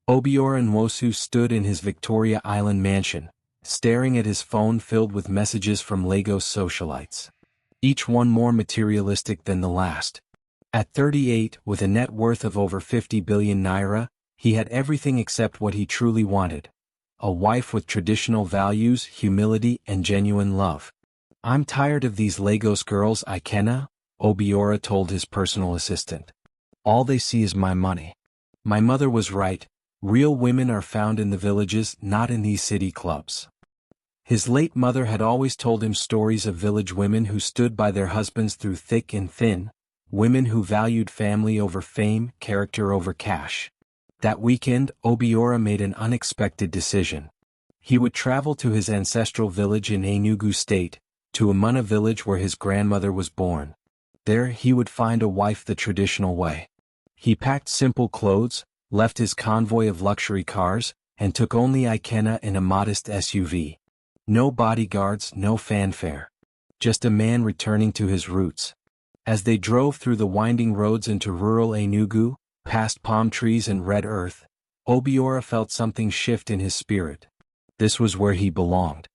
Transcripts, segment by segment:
Obiora Nwosu stood in his Victoria Island mansion, staring at his phone filled with messages from Lagos socialites. Each one more materialistic than the last. At 38, with a net worth of over 50 billion naira, he had everything except what he truly wanted. A wife with traditional values, humility, and genuine love. "I'm tired of these Lagos girls, Ikenna," Obiora told his personal assistant. "All they see is my money. My mother was right. Real women are found in the villages, not in these city clubs." His late mother had always told him stories of village women who stood by their husbands through thick and thin, women who valued family over fame, character over cash. That weekend, Obiora made an unexpected decision. He would travel to his ancestral village in Enugu state, to Amara village where his grandmother was born. There he would find a wife the traditional way. He packed simple clothes, left his convoy of luxury cars, and took only Ikenna in a modest SUV. No bodyguards, no fanfare. Just a man returning to his roots. As they drove through the winding roads into rural Enugu, past palm trees and red earth, Obiora felt something shift in his spirit. This was where he belonged.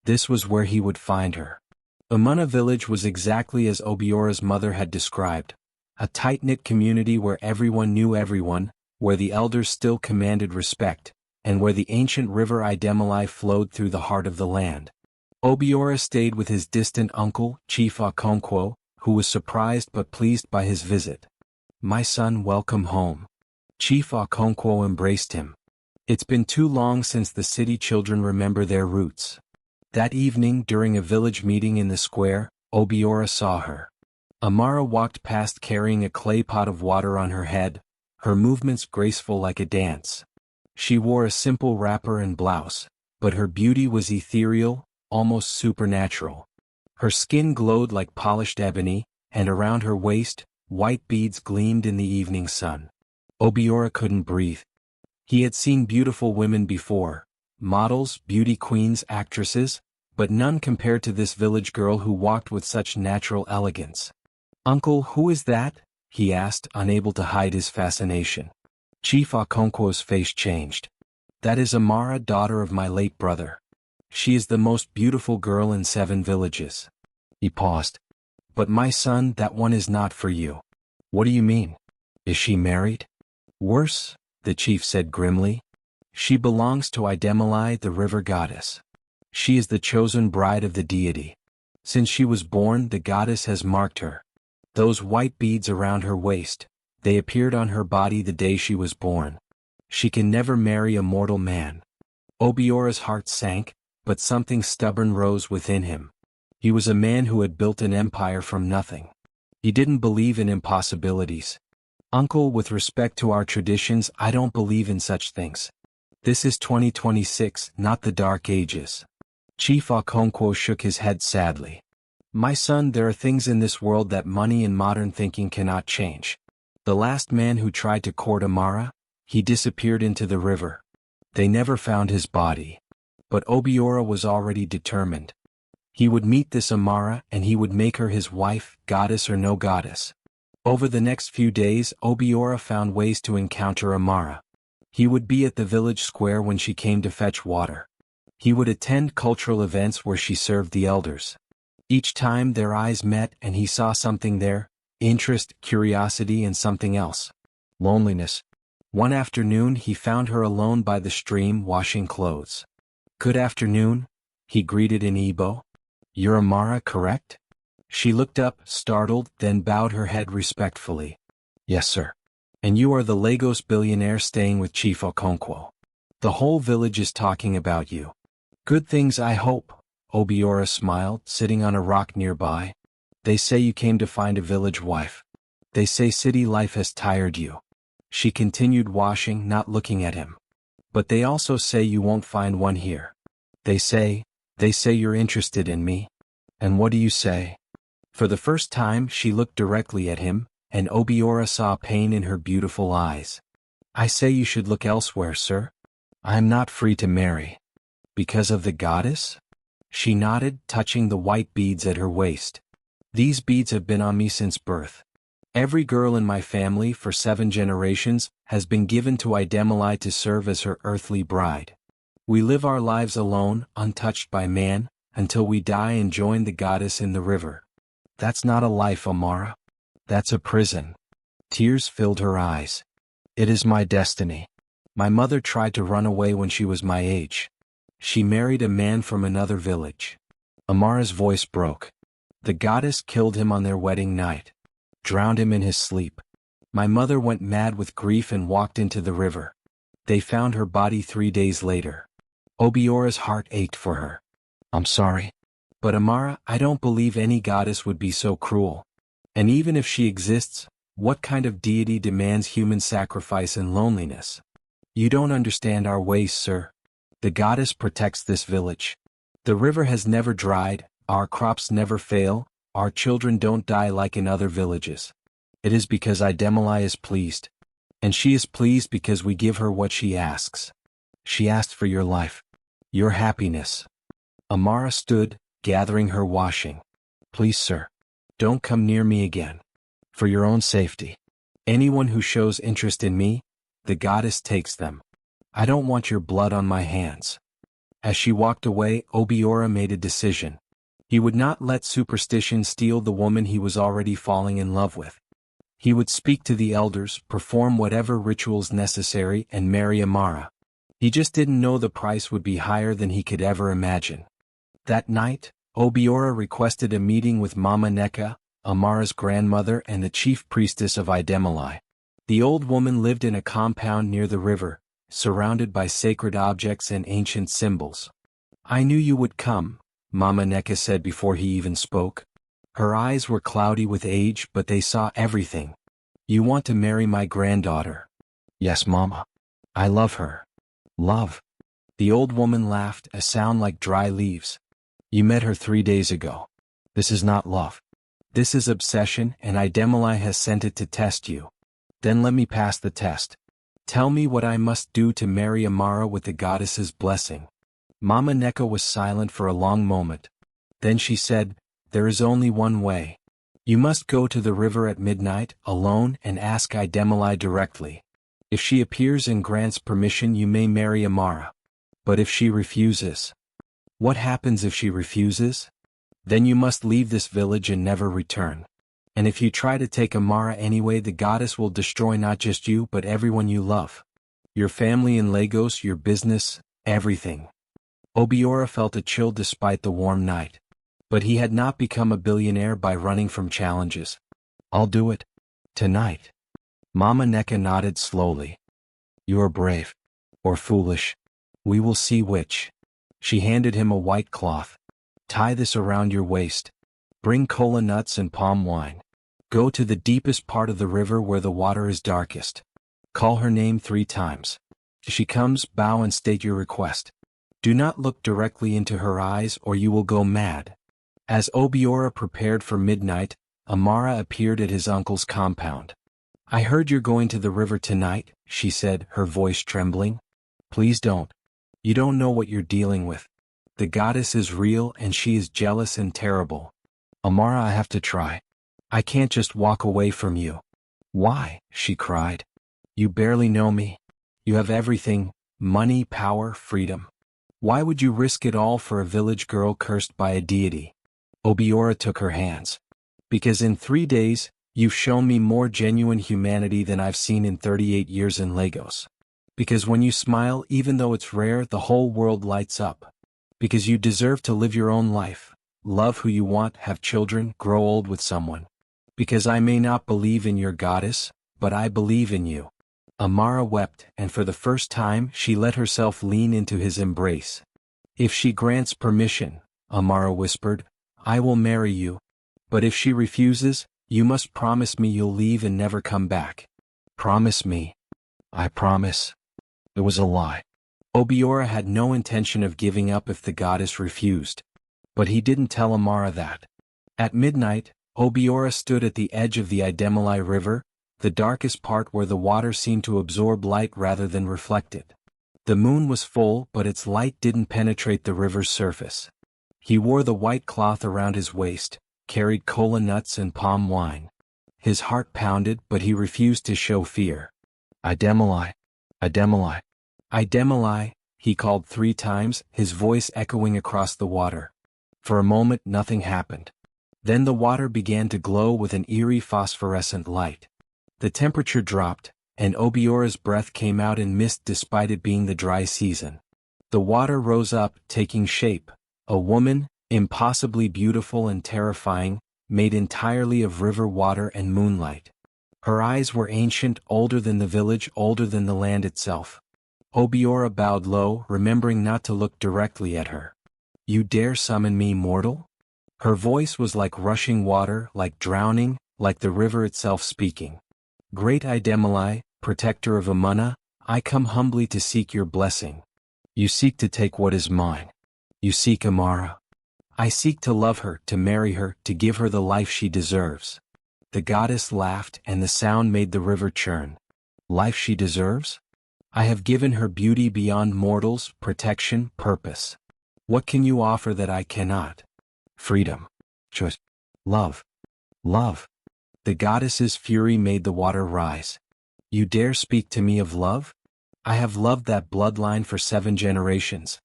This was where he would find her. Amara village was exactly as Obiora's mother had described. A tight-knit community where everyone knew everyone, where the elders still commanded respect, and where the ancient river Idemili flowed through the heart of the land. Obiora stayed with his distant uncle, Chief Okonkwo, who was surprised but pleased by his visit. "My son, welcome home." Chief Okonkwo embraced him. "It's been too long since the city children remember their roots." That evening, during a village meeting in the square, Obiora saw her. Amara walked past carrying a clay pot of water on her head, her movements graceful like a dance. She wore a simple wrapper and blouse, but her beauty was ethereal, almost supernatural. Her skin glowed like polished ebony, and around her waist, white beads gleamed in the evening sun. Obiora couldn't breathe. He had seen beautiful women before, models, beauty queens, actresses, but none compared to this village girl who walked with such natural elegance. "Uncle, who is that?" he asked, unable to hide his fascination. Chief Okonkwo's face changed. "That is Amara, daughter of my late brother. She is the most beautiful girl in 7 villages." He paused. "But my son, that one is not for you." "What do you mean? Is she married?" "Worse," the chief said grimly. "She belongs to Idemili, the river goddess. She is the chosen bride of the deity. Since she was born, the goddess has marked her. Those white beads around her waist, they appeared on her body the day she was born. She can never marry a mortal man." Obiora's heart sank, but something stubborn rose within him. He was a man who had built an empire from nothing. He didn't believe in impossibilities. "Uncle, with respect to our traditions, I don't believe in such things. This is 2026, not the Dark Ages." Chief Okonkwo shook his head sadly. "My son, there are things in this world that money and modern thinking cannot change. The last man who tried to court Amara, he disappeared into the river. They never found his body. But Obiora was already determined. He would meet this Amara and he would make her his wife, goddess or no goddess." Over the next few days, Obiora found ways to encounter Amara. He would be at the village square when she came to fetch water. He would attend cultural events where she served the elders. Each time their eyes met and he saw something there, interest, curiosity, and something else. Loneliness. One afternoon he found her alone by the stream washing clothes. "Good afternoon," he greeted in Igbo. "You're Amara, correct?" She looked up, startled, then bowed her head respectfully. "Yes, sir." "And you are the Lagos billionaire staying with Chief Okonkwo. The whole village is talking about you." "Good things, I hope," Obiora smiled, sitting on a rock nearby. "They say you came to find a village wife. They say city life has tired you." She continued washing, not looking at him. "But they also say you won't find one here. They say you're interested in me." "And what do you say?" For the first time, she looked directly at him, and Obiora saw pain in her beautiful eyes. "I say you should look elsewhere, sir. I am not free to marry." "Because of the goddess?" She nodded, touching the white beads at her waist. "These beads have been on me since birth. Every girl in my family for 7 generations, has been given to Idemili to serve as her earthly bride. We live our lives alone, untouched by man, until we die and join the goddess in the river. That's not a life, Amara. That's a prison. Tears filled her eyes. It is my destiny. My mother tried to run away when she was my age. She married a man from another village. Amara's voice broke. The goddess killed him on their wedding night. Drowned him in his sleep. My mother went mad with grief and walked into the river. They found her body 3 days later. Obiora's heart ached for her. I'm sorry. But Amara, I don't believe any goddess would be so cruel. And even if she exists, what kind of deity demands human sacrifice and loneliness? You don't understand our ways, sir. The goddess protects this village. The river has never dried, our crops never fail, our children don't die like in other villages. It is because Idemili is pleased. And she is pleased because we give her what she asks. She asked for your life. Your happiness. Amara stood, gathering her washing. Please, sir. Don't come near me again. For your own safety. Anyone who shows interest in me, the goddess takes them. I don't want your blood on my hands. As she walked away, Obiora made a decision. He would not let superstition steal the woman he was already falling in love with. He would speak to the elders, perform whatever rituals necessary, and marry Amara. He just didn't know the price would be higher than he could ever imagine. That night, Obiora requested a meeting with Mama Neka, Amara's grandmother and the chief priestess of Idemili. The old woman lived in a compound near the river, surrounded by sacred objects and ancient symbols. I knew you would come, Mama Neka said before he even spoke. Her eyes were cloudy with age, but they saw everything. You want to marry my granddaughter? Yes, Mama. I love her. Love. The old woman laughed, a sound like dry leaves. You met her 3 days ago. This is not love. This is obsession, and Idemili has sent it to test you. Then let me pass the test. Tell me what I must do to marry Amara with the goddess's blessing. Mama Neka was silent for a long moment. Then she said, there is only one way. You must go to the river at midnight, alone, and ask Idemili directly. If she appears and grants permission, you may marry Amara. But if she refuses? What happens if she refuses? Then you must leave this village and never return. And if you try to take Amara anyway, the goddess will destroy not just you but everyone you love. Your family in Lagos, your business, everything. Obiora felt a chill despite the warm night. But he had not become a billionaire by running from challenges. I'll do it. Tonight. Mama Neka nodded slowly. You are brave. Or foolish. We will see which. She handed him a white cloth. Tie this around your waist. Bring cola nuts and palm wine. Go to the deepest part of the river where the water is darkest. Call her name 3 times. If she comes, bow and state your request. Do not look directly into her eyes or you will go mad. As Obiora prepared for midnight, Amara appeared at his uncle's compound. I heard you're going to the river tonight, she said, her voice trembling. Please don't. You don't know what you're dealing with. The goddess is real and she is jealous and terrible. Amara, I have to try. I can't just walk away from you. Why? She cried. You barely know me. You have everything, money, power, freedom. Why would you risk it all for a village girl cursed by a deity? Obiora took her hands. Because in 3 days, you've shown me more genuine humanity than I've seen in 38 years in Lagos. Because when you smile, even though it's rare, the whole world lights up. Because you deserve to live your own life, love who you want, have children, grow old with someone. Because I may not believe in your goddess, but I believe in you. Amara wept, and for the first time she let herself lean into his embrace. If she grants permission, Amara whispered, I will marry you. But if she refuses, you must promise me you'll leave and never come back. Promise me. I promise. It was a lie. Obiora had no intention of giving up if the goddess refused. But he didn't tell Amara that. At midnight, Obiora stood at the edge of the Idemili River, the darkest part where the water seemed to absorb light rather than reflect it. The moon was full, but its light didn't penetrate the river's surface. He wore the white cloth around his waist, carried cola nuts and palm wine. His heart pounded, but he refused to show fear. Idemili, Idemili, Idemili, he called 3 times, his voice echoing across the water. For a moment nothing happened. Then the water began to glow with an eerie phosphorescent light. The temperature dropped, and Obiora's breath came out in mist despite it being the dry season. The water rose up, taking shape. A woman, impossibly beautiful and terrifying, made entirely of river water and moonlight. Her eyes were ancient, older than the village, older than the land itself. Obiora bowed low, remembering not to look directly at her. You dare summon me, mortal? Her voice was like rushing water, like drowning, like the river itself speaking. Great Idemili, protector of Amana, I come humbly to seek your blessing. You seek to take what is mine. You seek Amara. I seek to love her, to marry her, to give her the life she deserves. The goddess laughed, and the sound made the river churn. Life she deserves? I have given her beauty beyond mortals, protection, purpose. What can you offer that I cannot? Freedom. Choice. Love. Love. The goddess's fury made the water rise. You dare speak to me of love? I have loved that bloodline for 7 generations.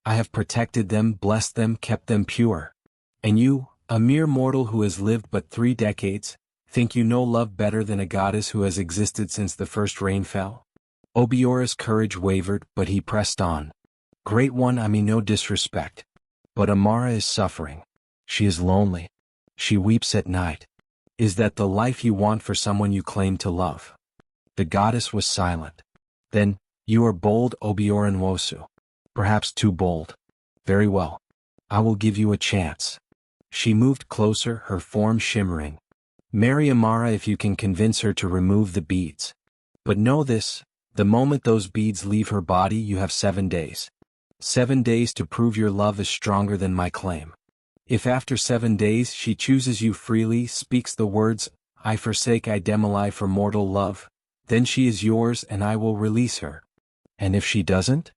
I have protected them, blessed them, kept them pure. And you, a mere mortal who has lived but 3 decades, think you know love better than a goddess who has existed since the first rain fell? Obiora's courage wavered, but he pressed on. Great one, I mean no disrespect. But Amara is suffering. She is lonely. She weeps at night. Is that the life you want for someone you claim to love? The goddess was silent. Then, you are bold, Obiora Nwosu. Perhaps too bold. Very well. I will give you a chance. She moved closer, her form shimmering. Marry Amara if you can convince her to remove the beads. But know this, the moment those beads leave her body you have 7 days. 7 days to prove your love is stronger than my claim. If after 7 days she chooses you freely, speaks the words, I forsake Idemili for mortal love, then she is yours and I will release her. And if she doesn't?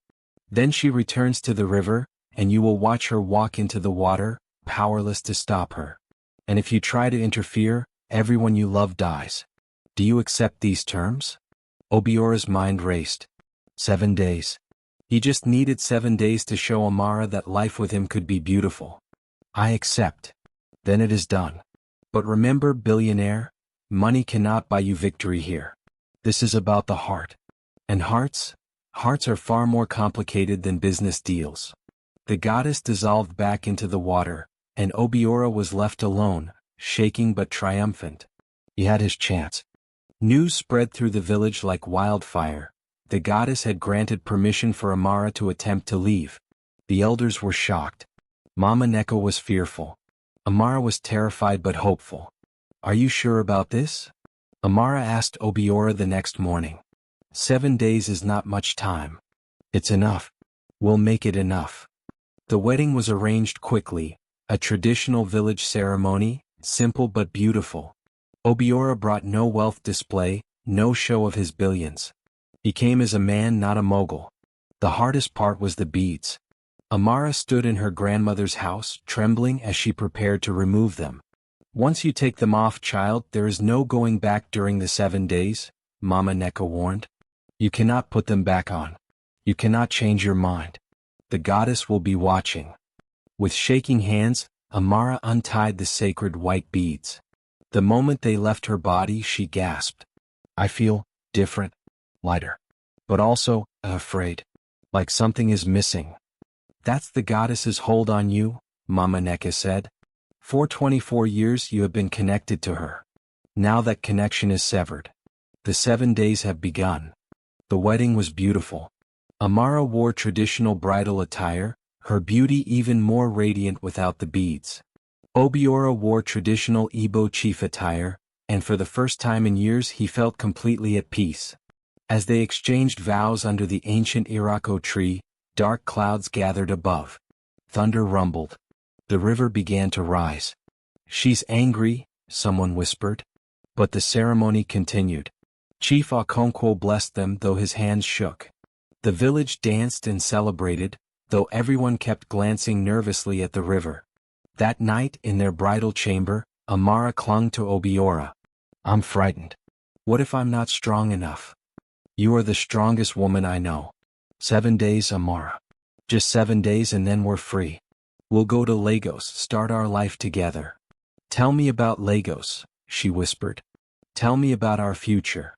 Then she returns to the river, and you will watch her walk into the water, powerless to stop her. And if you try to interfere, everyone you love dies. Do you accept these terms? Obiora's mind raced. 7 days. He just needed 7 days to show Amara that life with him could be beautiful. I accept. Then it is done. But remember, billionaire, money cannot buy you victory here. This is about the heart. And hearts? Hearts are far more complicated than business deals. The goddess dissolved back into the water, and Obiora was left alone, shaking but triumphant. He had his chance. News spread through the village like wildfire. The goddess had granted permission for Amara to attempt to leave. The elders were shocked. Mama Neko was fearful. Amara was terrified but hopeful. Are you sure about this? Amara asked Obiora the next morning. 7 days is not much time. It's enough. We'll make it enough. The wedding was arranged quickly, a traditional village ceremony, simple but beautiful. Obiora brought no wealth display, no show of his billions. He came as a man, not a mogul. The hardest part was the beads. Amara stood in her grandmother's house, trembling as she prepared to remove them. Once you take them off, child, there is no going back during the 7 days, Mama Neko warned. You cannot put them back on. You cannot change your mind. The goddess will be watching. With shaking hands, Amara untied the sacred white beads. The moment they left her body, she gasped. I feel different, lighter, but also afraid, like something is missing. That's the goddess's hold on you, Mama Neko said. For 24 years you have been connected to her. Now that connection is severed. The 7 days have begun. The wedding was beautiful. Amara wore traditional bridal attire, her beauty even more radiant without the beads. Obiora wore traditional Igbo chief attire, and for the first time in years he felt completely at peace. As they exchanged vows under the ancient Irako tree, dark clouds gathered above. Thunder rumbled. The river began to rise. She's angry, someone whispered. But the ceremony continued. Chief Okonkwo blessed them, though his hands shook. The village danced and celebrated, though everyone kept glancing nervously at the river. That night, in their bridal chamber, Amara clung to Obiora. I'm frightened. What if I'm not strong enough? You are the strongest woman I know. 7 days, Amara. Just 7 days and then we're free. We'll go to Lagos, start our life together. Tell me about Lagos, she whispered. Tell me about our future.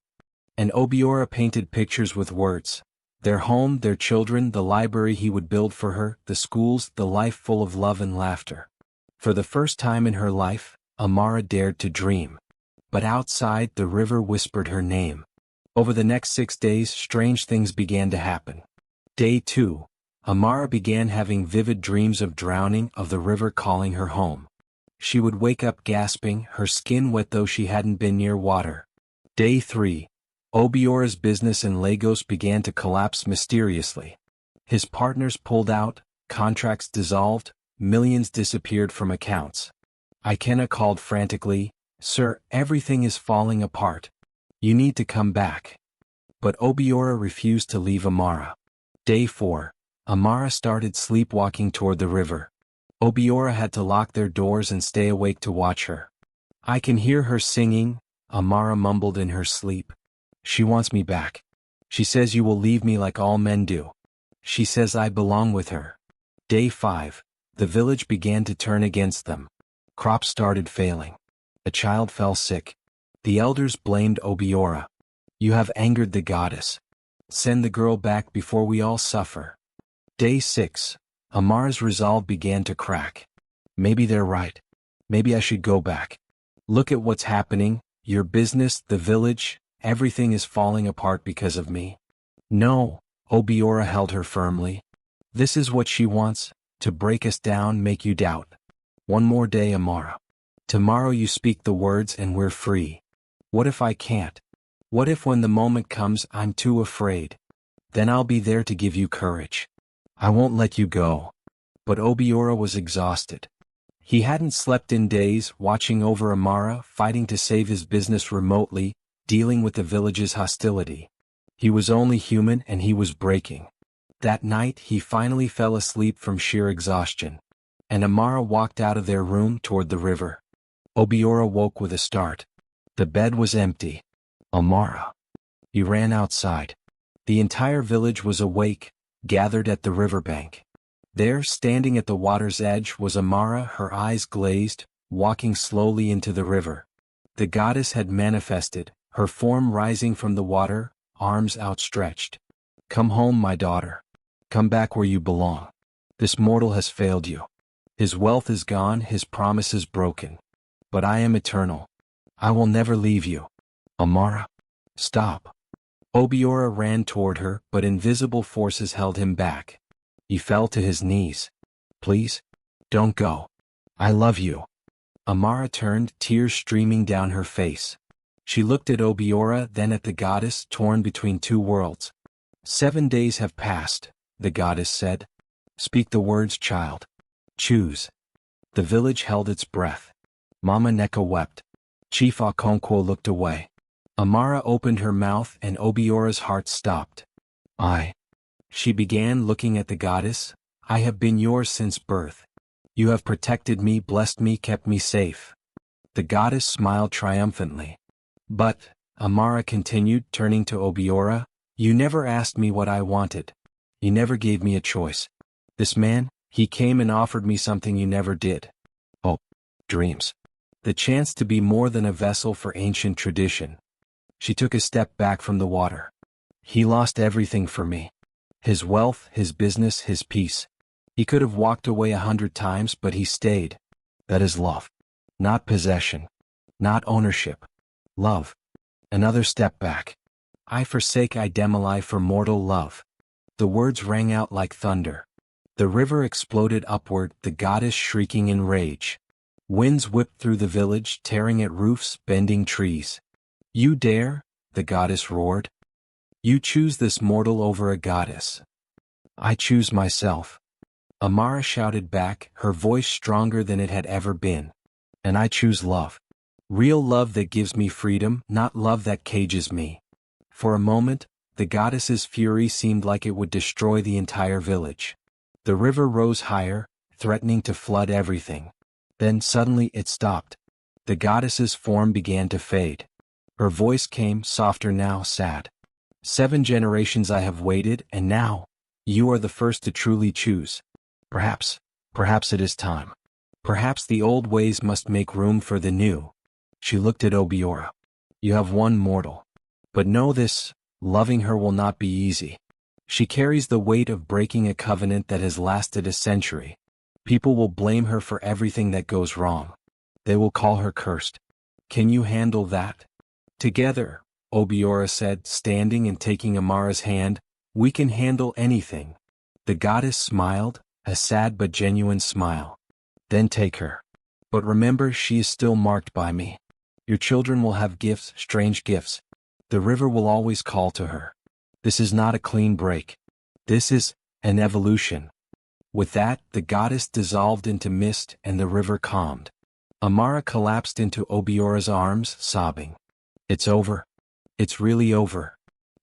And Obiora painted pictures with words. Their home, their children, the library he would build for her, the schools, the life full of love and laughter. For the first time in her life, Amara dared to dream. But outside, the river whispered her name. Over the next 6 days, strange things began to happen. Day 2. Amara began having vivid dreams of drowning, of the river calling her home. She would wake up gasping, her skin wet though she hadn't been near water. Day 3. Obiora's business in Lagos began to collapse mysteriously. His partners pulled out, contracts dissolved, millions disappeared from accounts. Ikenna called frantically, "Sir, everything is falling apart. You need to come back." But Obiora refused to leave Amara. Day 4. Amara started sleepwalking toward the river. Obiora had to lock their doors and stay awake to watch her. "I can hear her singing," Amara mumbled in her sleep. "She wants me back. She says you will leave me like all men do. She says I belong with her." Day 5. The village began to turn against them. Crops started failing. A child fell sick. The elders blamed Obiora. "You have angered the goddess. Send the girl back before we all suffer." Day 6. Amara's resolve began to crack. "Maybe they're right. Maybe I should go back. Look at what's happening, your business, the village, everything is falling apart because of me." "No," Obiora held her firmly. "This is what she wants, to break us down, make you doubt. One more day, Amara. Tomorrow you speak the words and we're free. What if I can't? What if when the moment comes I'm too afraid? Then I'll be there to give you courage. I won't let you go." But Obiora was exhausted. He hadn't slept in days, watching over Amara, fighting to save his business remotely, dealing with the village's hostility. He was only human and he was breaking. That night he finally fell asleep from sheer exhaustion. And Amara walked out of their room toward the river. Obiora woke with a start. The bed was empty. "Amara." He ran outside. The entire village was awake, gathered at the riverbank. There, standing at the water's edge, was Amara, her eyes glazed, walking slowly into the river. The goddess had manifested, her form rising from the water, arms outstretched. "Come home, my daughter. Come back where you belong. This mortal has failed you. His wealth is gone, his promises broken. But I am eternal. I will never leave you. Amara, stop." Obiora ran toward her, but invisible forces held him back. He fell to his knees. "Please, don't go. I love you." Amara turned, tears streaming down her face. She looked at Obiora, then at the goddess, torn between two worlds. "7 days have passed," the goddess said. "Speak the words, child. Choose." The village held its breath. Mama Neka wept. Chief Okonkwo looked away. Amara opened her mouth and Obiora's heart stopped. She began, looking at the goddess. "I have been yours since birth. You have protected me, blessed me, kept me safe." The goddess smiled triumphantly. "But," Amara continued, turning to Obiora, "you never asked me what I wanted. You never gave me a choice. This man, he came and offered me something you never did. Oh, dreams. The chance to be more than a vessel for ancient tradition." She took a step back from the water. "He lost everything for me. His wealth, his business, his peace. He could have walked away 100 times, but he stayed. That is love. Not possession. Not ownership. Love." Another step back. "I forsake Idemili for mortal love." The words rang out like thunder. The river exploded upward, the goddess shrieking in rage. Winds whipped through the village, tearing at roofs, bending trees. "You dare?" the goddess roared. "You choose this mortal over a goddess." "I choose myself." Amara shouted back, her voice stronger than it had ever been. "And I choose love. Real love that gives me freedom, not love that cages me." For a moment, the goddess's fury seemed like it would destroy the entire village. The river rose higher, threatening to flood everything. Then suddenly it stopped. The goddess's form began to fade. Her voice came, softer now, sad. 7 generations I have waited, and now, you are the first to truly choose. Perhaps it is time. Perhaps the old ways must make room for the new. She looked at Obiora. You have one mortal. But know this, loving her will not be easy. She carries the weight of breaking a covenant that has lasted a century. People will blame her for everything that goes wrong. They will call her cursed. Can you handle that? Together, Obiora said, standing and taking Amara's hand, we can handle anything. The goddess smiled, a sad but genuine smile. Then take her. But remember, she is still marked by me. Your children will have gifts, strange gifts. The river will always call to her. This is not a clean break. This is an evolution. With that, the goddess dissolved into mist and the river calmed. Amara collapsed into Obiora's arms, sobbing. It's over. It's really over.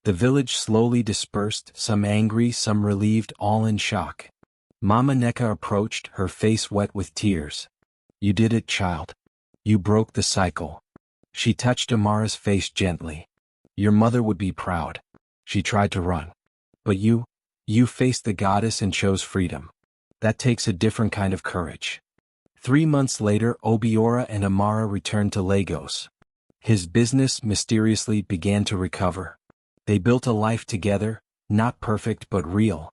The village slowly dispersed, some angry, some relieved, all in shock. Mama Neka approached, her face wet with tears. You did it, child. You broke the cycle. She touched Amara's face gently. Your mother would be proud. She tried to run. But you faced the goddess and chose freedom. That takes a different kind of courage. 3 months later, Obiora and Amara returned to Lagos. His business mysteriously began to recover. They built a life together, not perfect but real.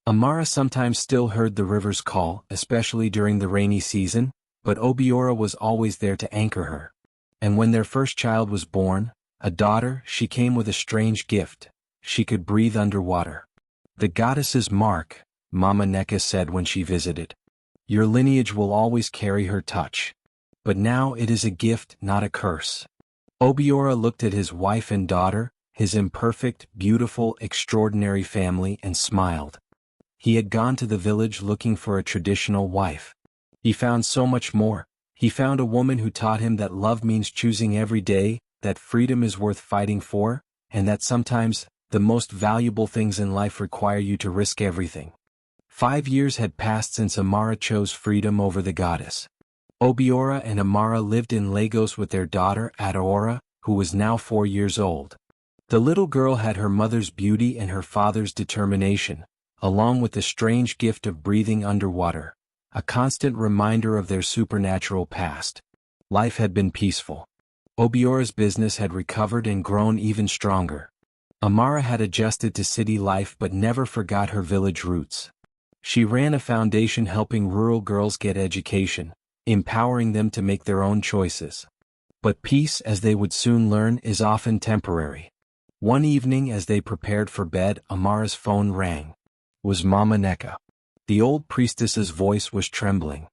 Amara sometimes still heard the river's call, especially during the rainy season, but Obiora was always there to anchor her. And when their first child was born, a daughter, she came with a strange gift. She could breathe underwater. The goddess's mark, Mama Neka said when she visited. Your lineage will always carry her touch. But now it is a gift, not a curse. Obiora looked at his wife and daughter, his imperfect, beautiful, extraordinary family, and smiled. He had gone to the village looking for a traditional wife. He found so much more. He found a woman who taught him that love means choosing every day, that freedom is worth fighting for, and that sometimes, the most valuable things in life require you to risk everything. 5 years had passed since Amara chose freedom over the goddess. Obiora and Amara lived in Lagos with their daughter, Adaora, who was now 4 years old. The little girl had her mother's beauty and her father's determination, along with the strange gift of breathing underwater, a constant reminder of their supernatural past. Life had been peaceful. Obiora's business had recovered and grown even stronger. Amara had adjusted to city life but never forgot her village roots. She ran a foundation helping rural girls get education, empowering them to make their own choices. But peace, as they would soon learn, is often temporary. One evening as they prepared for bed, Amara's phone rang. It was Mama Neka. The old priestess's voice was trembling.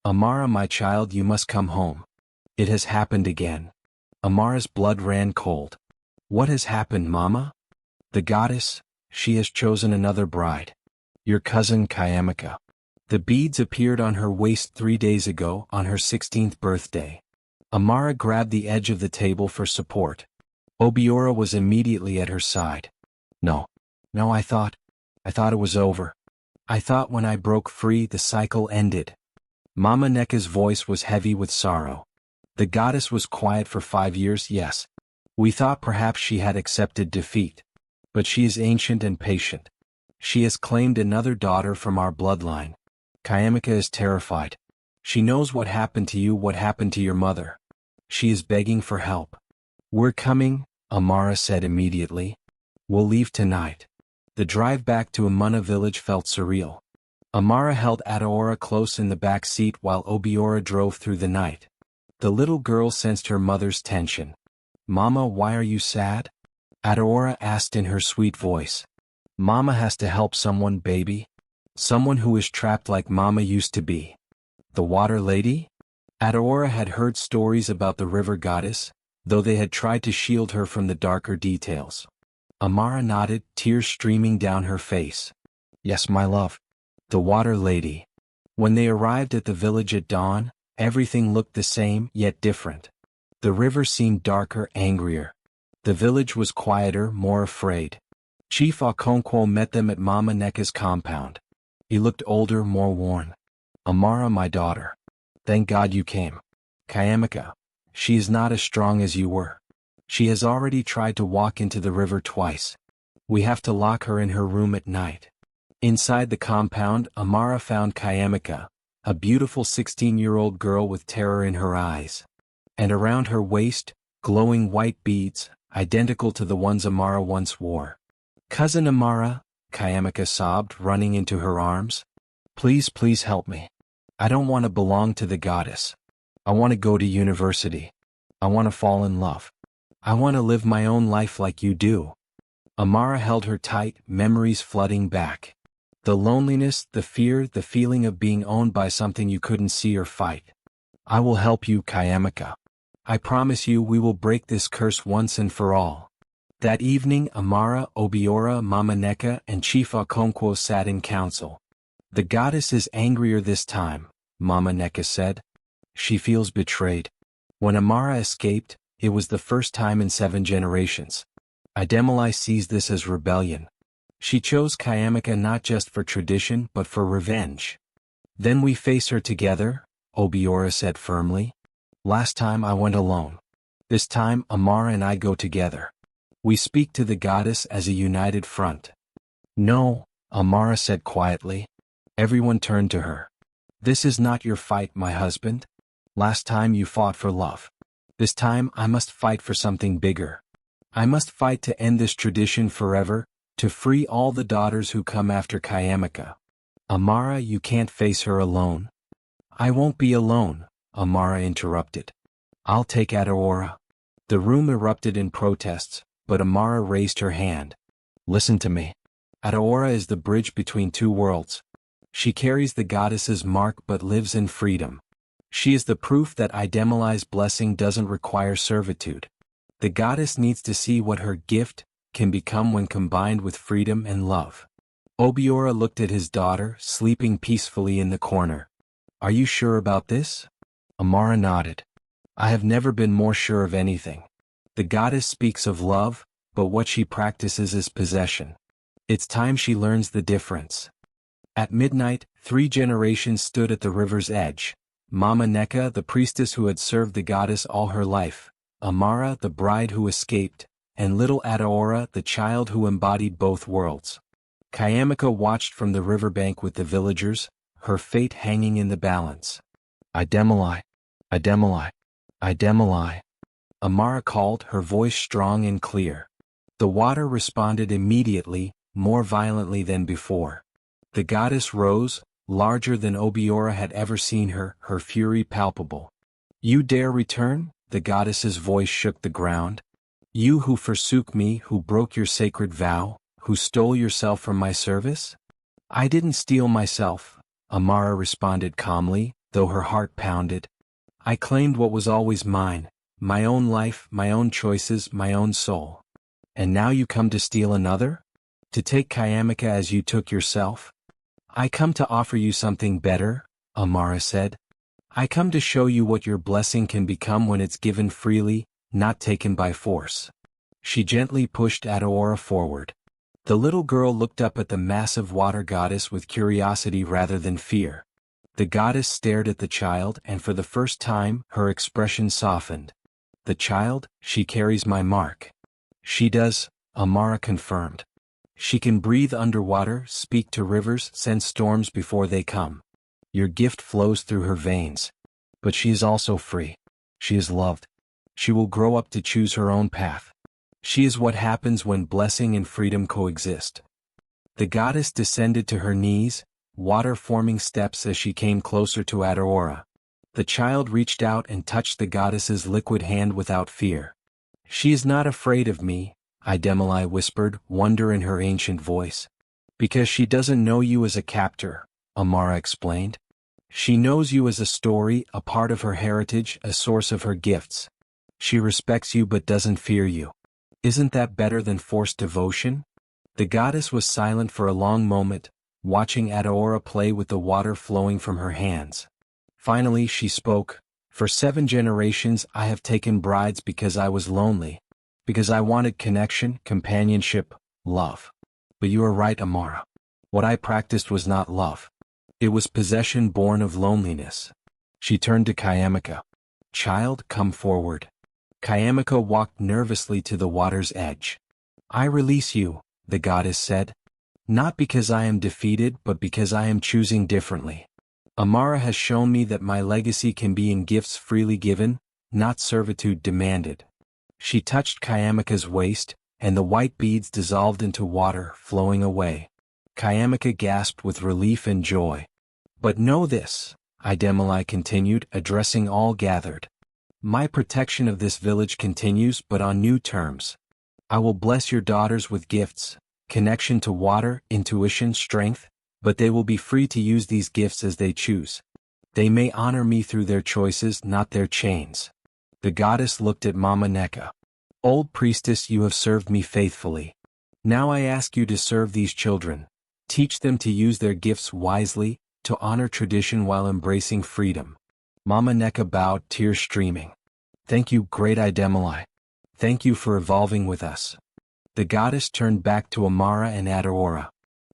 Amara, my child, you must come home. It has happened again. Amara's blood ran cold. What has happened, Mama? The goddess, she has chosen another bride. Your cousin Kayamika. The beads appeared on her waist 3 days ago, on her 16th birthday. Amara grabbed the edge of the table for support. Obiora was immediately at her side. No, I thought it was over. I thought when I broke free the cycle ended. Mama Neka's voice was heavy with sorrow. The goddess was quiet for 5 years, yes. We thought perhaps she had accepted defeat. But she is ancient and patient. She has claimed another daughter from our bloodline. Kayamika is terrified. She knows what happened to you, what happened to your mother. She is begging for help. We're coming, Amara said immediately. We'll leave tonight. The drive back to Amana village felt surreal. Amara held Adaora close in the back seat while Obiora drove through the night. The little girl sensed her mother's tension. Mama, why are you sad? Adaora asked in her sweet voice. Mama has to help someone, baby. Someone who is trapped like Mama used to be. The water lady? Adaora had heard stories about the river goddess, though they had tried to shield her from the darker details. Amara nodded, tears streaming down her face. Yes, my love. The water lady. When they arrived at the village at dawn, everything looked the same, yet different. The river seemed darker, angrier. The village was quieter, more afraid. Chief Okonkwo met them at Mama Neka's compound. He looked older, more worn. Amara, my daughter. Thank God you came. Kayamika. She is not as strong as you were. She has already tried to walk into the river twice. We have to lock her in her room at night. Inside the compound, Amara found Kayamika, a beautiful 16-year-old girl with terror in her eyes. And around her waist, glowing white beads, identical to the ones Amara once wore. "Cousin Amara," Kayamika sobbed, running into her arms. "Please, please help me. I don't want to belong to the goddess. I want to go to university. I want to fall in love. I want to live my own life like you do." Amara held her tight, memories flooding back. The loneliness, the fear, the feeling of being owned by something you couldn't see or fight. "I will help you, Kayamika. I promise you we will break this curse once and for all." That evening, Amara, Obiora, Mama Neka, and Chief Okonkwo sat in council. "The goddess is angrier this time," Mama Neka said. "She feels betrayed. When Amara escaped, it was the first time in 7 generations. Idemili sees this as rebellion. She chose Kayamika not just for tradition but for revenge." "Then we face her together," Obiora said firmly. "Last time I went alone. This time Amara and I go together. We speak to the goddess as a united front." "No," Amara said quietly. Everyone turned to her. "This is not your fight, my husband. Last time you fought for love. This time I must fight for something bigger. I must fight to end this tradition forever, to free all the daughters who come after Kayamika." "Amara, you can't face her alone." "I won't be alone," Amara interrupted. "I'll take Obiora." The room erupted in protests, but Amara raised her hand. "Listen to me. Obiora is the bridge between 2 worlds. She carries the goddess's mark but lives in freedom. She is the proof that Idemili's blessing doesn't require servitude. The goddess needs to see what her gift can become when combined with freedom and love." Obiora looked at his daughter, sleeping peacefully in the corner. "Are you sure about this?" Amara nodded. "I have never been more sure of anything. The goddess speaks of love, but what she practices is possession. It's time she learns the difference." At midnight, 3 generations stood at the river's edge. Mama Neka, the priestess who had served the goddess all her life. Amara, the bride who escaped. And little Obiora, the child who embodied both worlds. Kayamika watched from the riverbank with the villagers, her fate hanging in the balance. "Idemili, Idemili, Idemili," Amara called, her voice strong and clear. The water responded immediately, more violently than before. The goddess rose, larger than Obiora had ever seen her, her fury palpable. "You dare return?" The goddess's voice shook the ground. "You who forsook me, who broke your sacred vow, who stole yourself from my service?" "I didn't steal myself," Amara responded calmly, though her heart pounded. "I claimed what was always mine, my own life, my own choices, my own soul. And now you come to steal another? To take Kayamika as you took yourself?" "I come to offer you something better," Amara said. "I come to show you what your blessing can become when it's given freely, not taken by force." She gently pushed Obiora forward. The little girl looked up at the massive water goddess with curiosity rather than fear. The goddess stared at the child, and for the first time, her expression softened. "The child, she carries my mark." "She does," Amara confirmed. "She can breathe underwater, speak to rivers, sense storms before they come. Your gift flows through her veins. But she is also free. She is loved. She will grow up to choose her own path. She is what happens when blessing and freedom coexist." The goddess descended to her knees, water forming steps as she came closer to Obiora. The child reached out and touched the goddess's liquid hand without fear. "She is not afraid of me," Idemili whispered, wonder in her ancient voice. "Because she doesn't know you as a captor," Amara explained. "She knows you as a story, a part of her heritage, a source of her gifts. She respects you but doesn't fear you. Isn't that better than forced devotion?" The goddess was silent for a long moment, watching Obiora play with the water flowing from her hands. Finally she spoke. "For 7 generations I have taken brides because I was lonely. Because I wanted connection, companionship, love. But you are right, Amara. What I practiced was not love. It was possession born of loneliness." She turned to Kayamika. "Child, come forward." Kayamika walked nervously to the water's edge. "I release you," the goddess said. Not because I am defeated but because I am choosing differently. Amara has shown me that my legacy can be in gifts freely given, not servitude demanded. She touched Kayamika's waist, and the white beads dissolved into water, flowing away. Kayamika gasped with relief and joy. But know this, Idemili continued, addressing all gathered. My protection of this village continues but on new terms. I will bless your daughters with gifts, connection to water, intuition, strength, but they will be free to use these gifts as they choose. They may honor me through their choices, not their chains. The goddess looked at Mama Neka. Old priestess, you have served me faithfully. Now I ask you to serve these children. Teach them to use their gifts wisely, to honor tradition while embracing freedom. Mama Neka bowed, tears streaming. Thank you, great Idemili. Thank you for evolving with us. The goddess turned back to Amara and Obiora.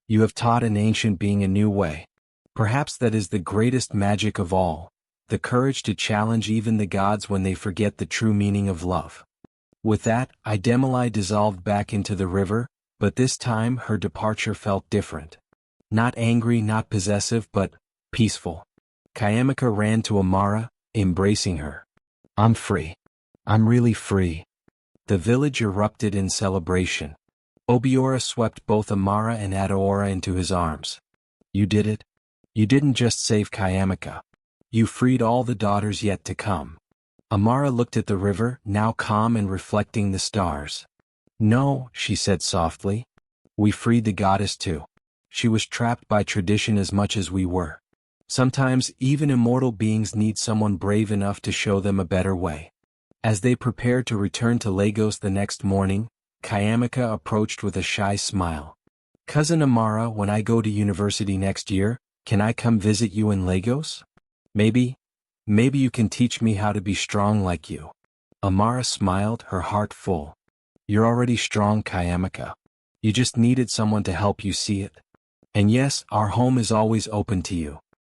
You have taught an ancient being a new way. Perhaps that is the greatest magic of all, the courage to challenge even the gods when they forget the true meaning of love. With that, Idemili dissolved back into the river, but this time her departure felt different. Not angry, not possessive, but peaceful. Kayamika ran to Amara, embracing her. I'm free. I'm really free. The village erupted in celebration. Obiora swept both Amara and Obiora into his arms. You did it. You didn't just save Kayamika. You freed all the daughters yet to come. Amara looked at the river, now calm and reflecting the stars. No, she said softly. We freed the goddess too. She was trapped by tradition as much as we were. Sometimes even immortal beings need someone brave enough to show them a better way. As they prepared to return to Lagos the next morning, Kayamika approached with a shy smile. Cousin Amara, when I go to university next year, can I come visit you in Lagos? Maybe you can teach me how to be strong like you. Amara smiled, her heart full. You're already strong, Kayamika. You just needed someone to help you see it. And yes, our home is always open to you.